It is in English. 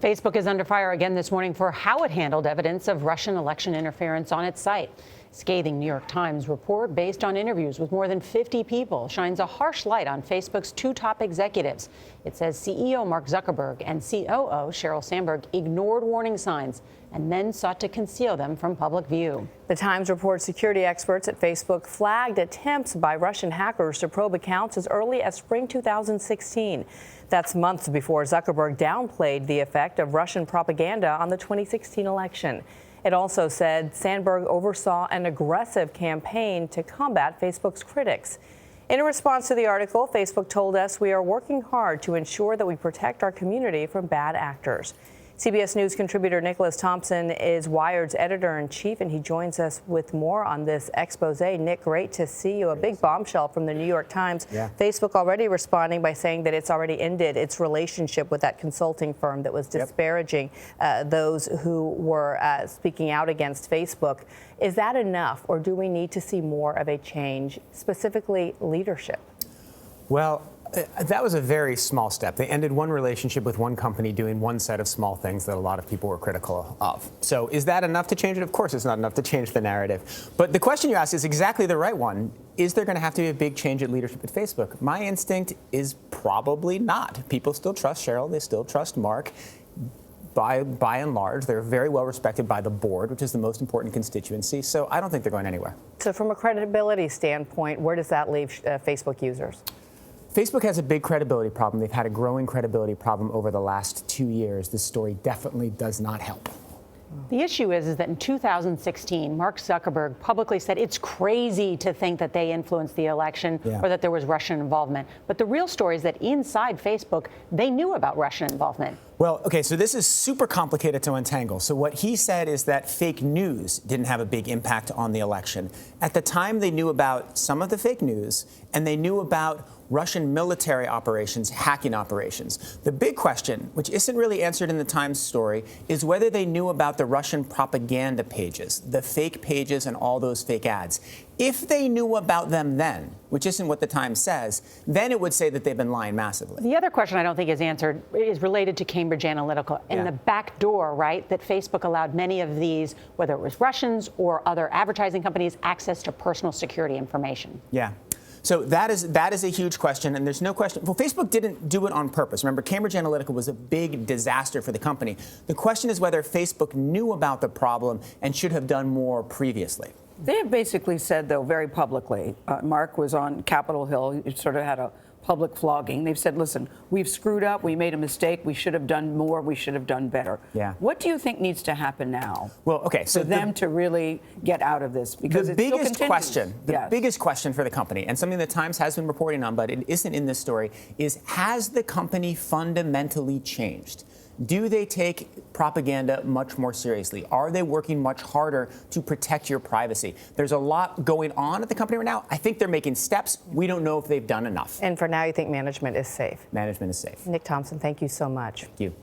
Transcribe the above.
Facebook is under fire again this morning for how it handled evidence of Russian election interference on its site. Scathing New York Times report based on interviews with more than 50 people shines a harsh light on Facebook's two top executives. It says CEO Mark Zuckerberg and COO Sheryl Sandberg ignored warning signs and then sought to conceal them from public view. The Times reports security experts at Facebook flagged attempts by Russian hackers to probe accounts as early as spring 2016. That's months before Zuckerberg downplayed the effect of Russian propaganda on the 2016 election. It also said Sandberg oversaw an aggressive campaign to combat Facebook's critics. In a response to the article, Facebook told us, "We are working hard to ensure that we protect our community from bad actors." CBS News contributor Nicholas Thompson is Wired's editor-in-chief, and he joins us with more on this expose. Nick, great to see you. A big bombshell from the New York Times. Yeah. Facebook already responding by saying that it's already ended its relationship with that consulting firm that was disparaging those who were speaking out against Facebook. Is that enough, or do we need to see more of a change, specifically leadership? Well, that was a very small step. They ended one relationship with one company doing one set of small things that a lot of people were critical of. So is that enough to change it? Of course it's not enough to change the narrative. But the question you asked is exactly the right one. Is there going to have to be a big change in leadership at Facebook? My instinct is probably not. People still trust Sheryl. They still trust Mark. By and large, they're very well respected by the board, which is the most important constituency. So I don't think they're going anywhere. So from a credibility standpoint, where does that leave Facebook users? Facebook has a big credibility problem. They've had a growing credibility problem over the last 2 years. This story definitely does not help. The issue is that in 2016, Mark Zuckerberg publicly said it's crazy to think that they influenced the election or that there was Russian involvement. But the real story is that inside Facebook, they knew about Russian involvement. Well, okay, so this is super complicated to untangle. So what he said is that fake news didn't have a big impact on the election. At the time, they knew about some of the fake news, and they knew about Russian military operations, hacking operations. The big question, which isn't really answered in the Times story, is whether they knew about the Russian propaganda pages, the fake pages and all those fake ads. If they knew about them then, which isn't what the Times says, then it would say that they've been lying massively. The other question I don't think is answered is related to Cambridge Analytica and the back door, right, that Facebook allowed many of these, whether it was Russians or other advertising companies, access to personal security information. Yeah. So that is a huge question, and there's no question. Well, Facebook didn't do it on purpose. Remember, Cambridge Analytica was a big disaster for the company. The question is whether Facebook knew about the problem and should have done more previously. They have basically said, though, very publicly, Mark was on Capitol Hill, he sort of had a public flogging. They've said, listen, we've screwed up, we made a mistake, we should have done more, we should have done better. Yeah. What do you think needs to happen now? Well, okay, so for them to really get out of this? Because the biggest question for the company, and something the Times has been reporting on, but it isn't in this story, is has the company fundamentally changed? Do they take propaganda much more seriously? Are they working much harder to protect your privacy? There's a lot going on at the company right now. I think they're making steps. We don't know if they've done enough. And for now, you think management is safe? Management is safe. Nick Thompson, thank you so much. Thank you.